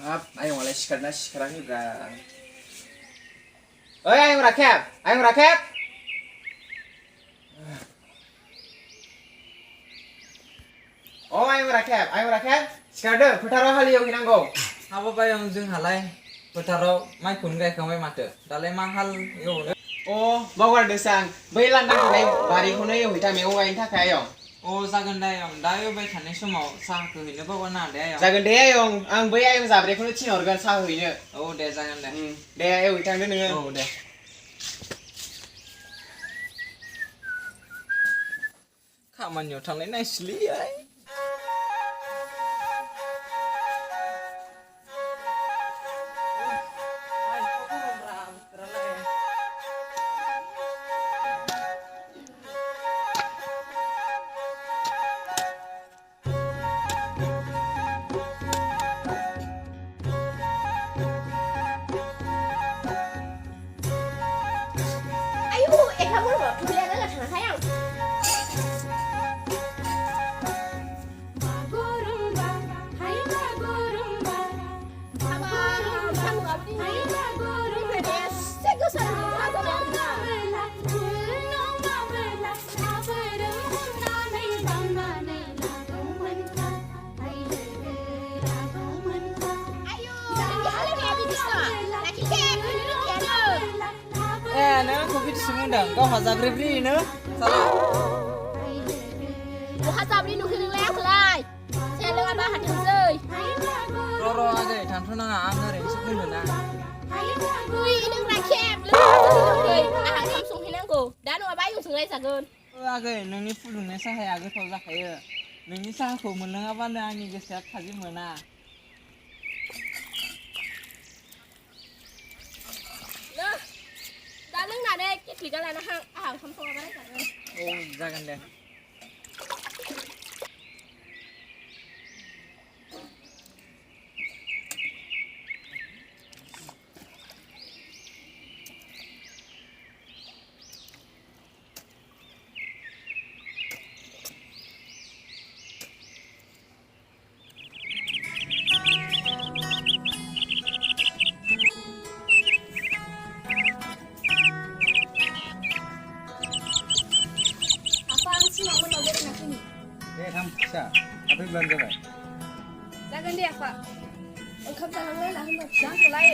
Maaf, ayo mulai sekarang nih, Bra. Oi, ayo rakep. Ayo rakep. Oh, ayo rakep. Sekarang फोथाराव हालेवहैनांगौ. हाबाय आं जोंहालाय फोथाराव माइखौनो गायखांबाय माथो दालाय मा हाल एवनो अ बावगारदोंसो आं बै लांदां थानाय बारिखौनो एवहैथा मैगं गायनो थाखाय आयं अ जागोन दे आयं दा एवबाय थानाय समाव साहाखौ हैनो बावगार नाङा दे आयं जागोन दे आयं आं बै आयं जाब्रेखौनो थिनहरगोन साहा हैनो औ दे जागोन दे एवहैथांदो नोङो औ दे खामानियाव थांनाय नायसैलै आय nè không biết xem món đằng có hòa ra bếp đi nữa sao Ủa hả sao đi nuôi khinh leo thử lại xe lưng ba hạt thằng rơi ro cái thằng thằng nào ăn rồi sẽ không được nè ui đừng ra kẹp lưng ba hạt thằng rơi hạt thằng sùng hình năng cổ đã nuôi ba dùng sừng đây sạc gần cái nâng phụ đường này sao hay cái thầu ra cái nâng sao khổ mình nâng ăn đây anh cái sẽ thay gì mà nè đã lưng nào đây cái gì cái này nó hang không xong ba đấy sạc gần ô ra gần đây Bisa, tapi belum coba. Jangan dia pak. Engkau jangan main lah, hendak jangan mulai.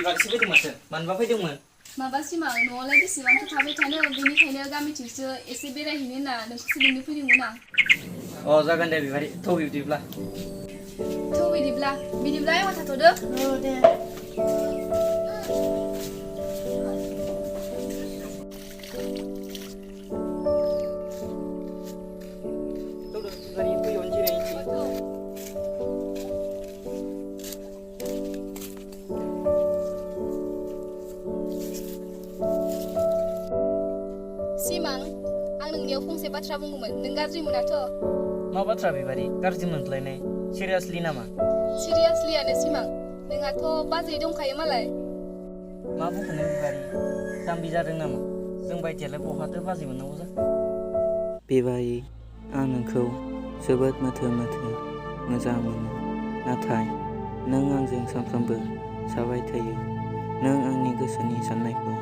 बिबार एसे फैदों माथो मानोबा फैदोंमोन माबा सिमा न'आवलाय बेसेबांथो थाबाय थानो बेनिखायनो गामिथिंसो एसे बेरायहैनो होनना नोंखौसो लिंनो फैदोंमोन आं अ जागोन दे बिबारि थौ बिदिब्ला आयं थाथ'दो औ दे सिमां आं नोंनियाव फंसे बाथ्रा बुंगौमोन नों गाज्रि मोनाथ' मा बाथ्रा बिबारि गाज्रि मोनलायनाय सिरियासलि नामा सिरियासलियानो सिमां नोंहाथ' बाजै दंखायो मालाय मा बुंखोनो बिबारि जाम्बि जादों नामा जों बायदियालाय बहाथो बाजै मोननांगौ जाखो बिबारि आं नोंखौ जोबोद मोथो मोजां मोनो नाथाय नों आंजों सानफ्रोमबो जाबाय थायो नों आंनि गोसोनि साननायखौ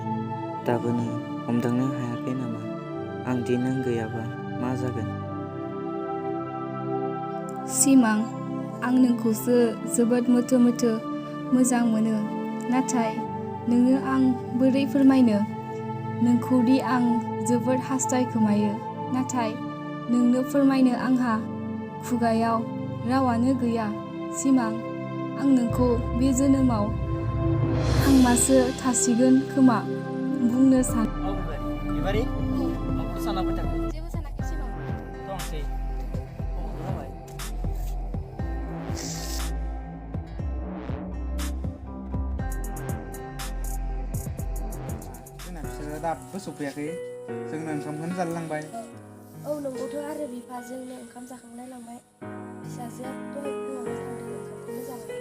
दाबोनो हमदांनो हायाखै नामा आं दि नों गैयाबा मा जागोन सिमां आं नोंखौसो जोबोद मोथो मोजां मोनो नाथाय नोंनो आं बोरै फोरमायनो नोंखौदि आं जोबोद हास्थायखोमायो नाथाय नोंनो फोरमायनो आंहा खुगायाव रावानो गैया सिमां आं नोंखौ बे जोनोमाव थांबासो थासिगोन खोमा बुंनो सान Bibari, mau pesan apa cak? जेबो सानाखै सिमां Tolong sih. Oh, berapa ya? जोंना बिसोरो दाबो सफैयाखै जोंनो ओंखामखौनो जालांबाय औ नंगौथ' आरो बिफाजोंनो ओंखाम जाखांनाय लांबाय फिसाजोआ दहाय फुङावनो थांदों ओंखामखौनो जालांबाय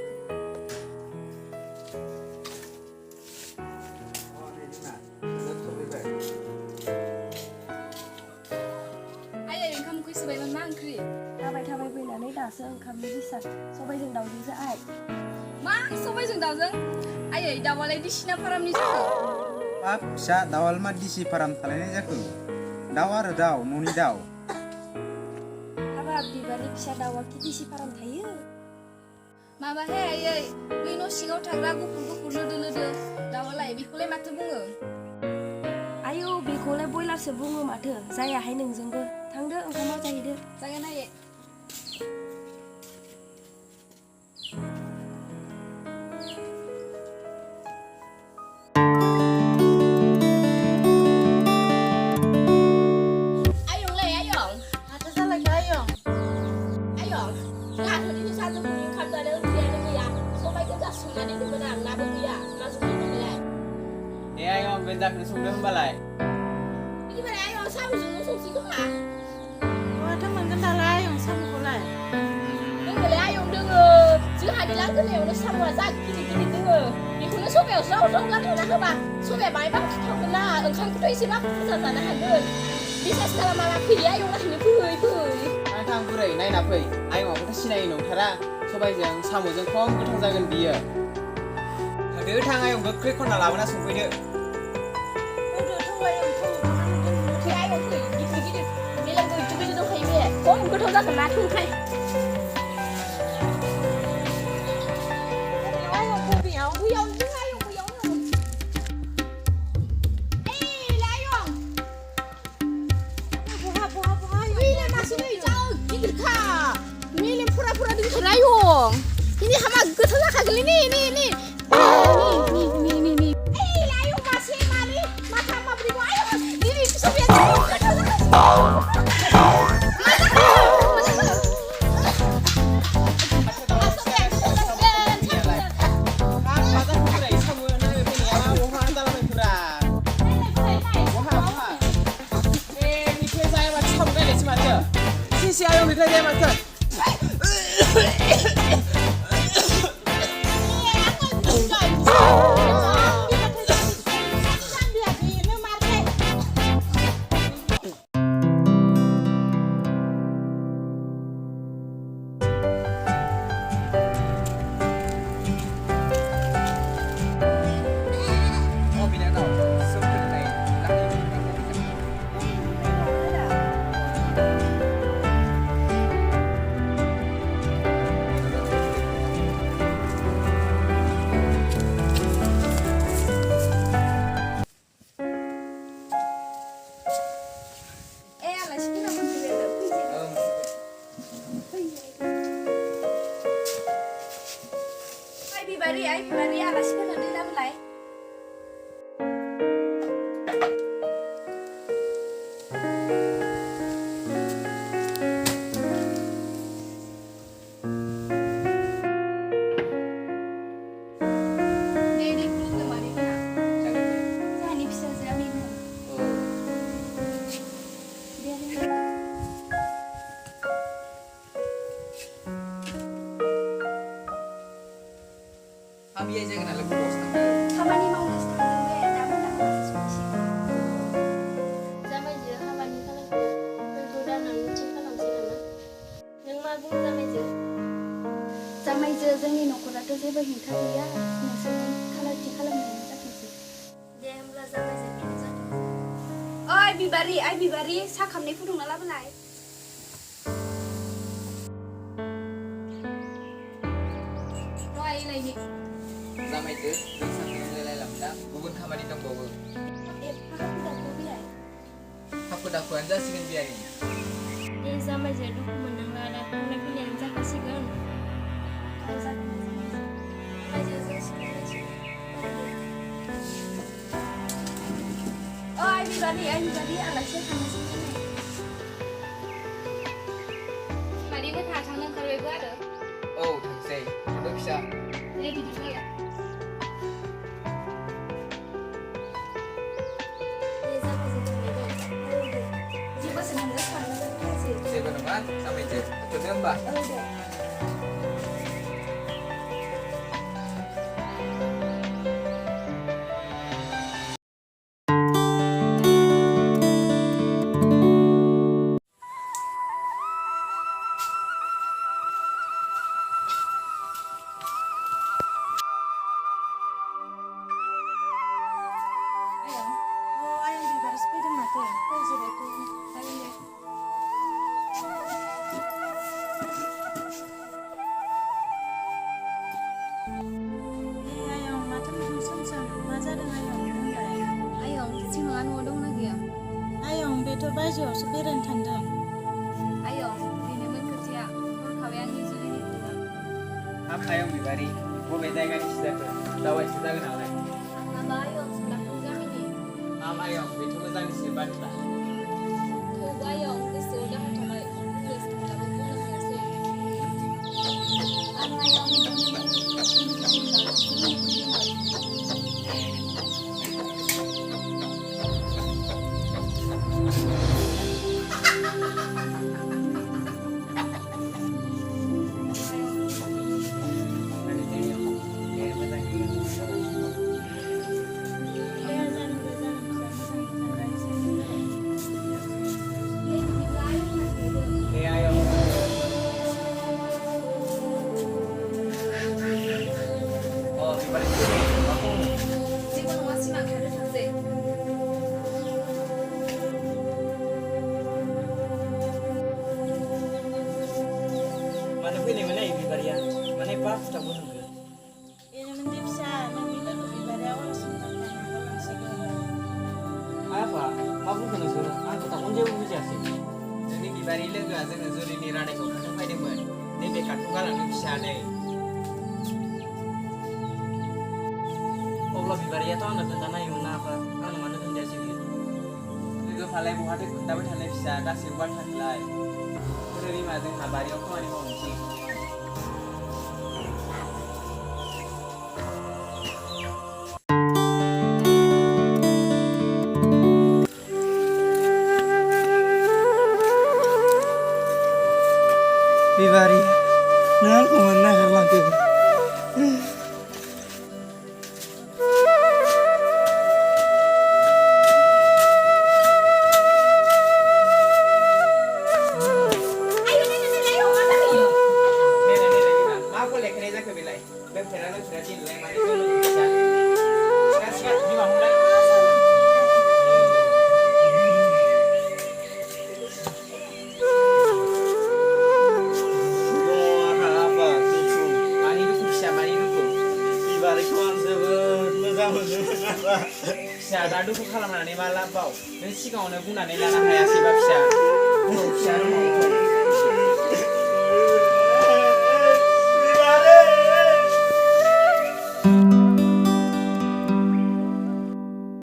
आयै ओंखाम उखै सोबायमोन मा ओंख्रि थाबाय फैनानै दासो ओंखामनि हिसाब सबायजों दाउजोंसो आइ मा सबायजों दाउजों आयै दाउआलाय दिसिना फारामनि जाखो बाब फिसा दाउआल मा दिसि फाराम थालायनाय जाखो दाउ आरो दाउ न'नि दाउ हाबाब बिबारनि फिसा दाउआ कि दिसि फाराम थायो माबाहे आयै बै न' सिङाव थाग्रा गुफुर लोदो लोदो दाउआलाय बेखौलाय माथो बुङो आयौ बेखौलाय बयलारसो बुङो माथो जायाहाय नोंजोंबो थांदो ओंखामाव जाहैदो जागोन आयै Ayong, Ada salah ke ayong ayong, nggak tuh ini satu punya kantor ada dia nih ya, sampai kita semua di mana nggak dia, masuk ke mana? ayong bendak sungguh balai. Ini mana ayong, sama semua sungsi kok mah? Wah teman kendala ayong sama kulai Dengar ya ayong dengar, jika hari lalu nih udah sama sakit gini dengar, ini kuno sampai usah kan nak apa, sampai bayi bang kita kena, engkau kudu isi bang kita tanah hadir, bisa segala malam dia ayong lah ini puy. थां बुरै नायना फै आयंआबोथ' सिनायै नंथारा सबायजों साम'जों खम गोथाव जागोन बियो होदो थां आयं गोख्रै खनना लाबोना संफैदो Thì ayong tuh, gitu, dia lagi gitu tuh kayak dia, kok enggak tahu tak mati kan? Ayong buyong tuh ayong buyong. Ayong. Wih, masih nih jauh gitu kah? Milim pura-pura di ayong. Ini sama getah lah kagak ini. Nih. Ayong masih mali, mata sama beribu ayong. Ini Sofian. Si ayong ditanya dia makan. Oh, bina kau. Sebenarnya lagi alas kenapa tidak puisi Ay bibari alas kan ada dalam lai Dedi belum kemarin ya. Saya ini bisa saya minum. Biarin. Kami aja kenal lebih bos kamu. Hamani mau ngestak gue namun nak masih suci Zaman je hamani kalau bergoda nanti kalau sih nama. Yang magung zaman je. जामायजो जोंनि न'खराथ' जेबो हेंथा गैया नोंसोरनि खालारथि खालामनायानो जाथोंसै Dia yang belas zaman je ini jatuh. Oi bibari साहा खामनाय फुदुंना लाबोलाय Roy Sama itu, bisa nilai lamda, gugun kamar itu bawa. एफा हाखु दाखु बिलाइ Aku dah kuat dah sini biarin. जामाइजों दुखु मोननांला दा थांनाय फैनायानो जाखासिगोन Everybody, आलासि थांनोसै मादै मोनहा थांनो ओंखारबायबो आरो औ थांसै थांदो फिसा दे बिदिब्लालाय जेबोसो नोङो साननो जेबो नङा जामाइजो थांदो होमबा बायजोआवसो बेरायनो थांदों आयं बेनोमोन खोथाया हरखाबाय आंनि जुलिनि खौरां हाब आयं बिबारि बबे जायगानिसो जाखो दावबायसो जागोन नालाय माबा आयं सोलाखौ गामिनि हाब आयं बेथ' मोजांनिसो बाथ्रा थेवबो आयं गोसोआव दाहा थाबाय बुंनो सानब्लाबो बुंनो हायासै आं आयं जोंनि बिबारि लोगोआ जोंनो जुलिनि रादायखौ खोन्था फैदोंमोन नैबे कार्डखौ गालांनो फिसा नै अब्ला बिबारियाथ' आंनो खोन्थानायोमोन ना आफा आंनो मानो खोन्थायासै बियो लोगोफ्रालाय बहाथो खोन्थाबाय थानाय फिसा गासैबो बाथ्राखौलाय बिमा जोंहा बारियाव खामानि मावनोसै बिबारि नों आंखौ मोननो नागिरलांखो फिसा दा दुखु खालामनानै मा लाबाव नों सिगाङावनो बुंनानै लानो हायासैबा फिसा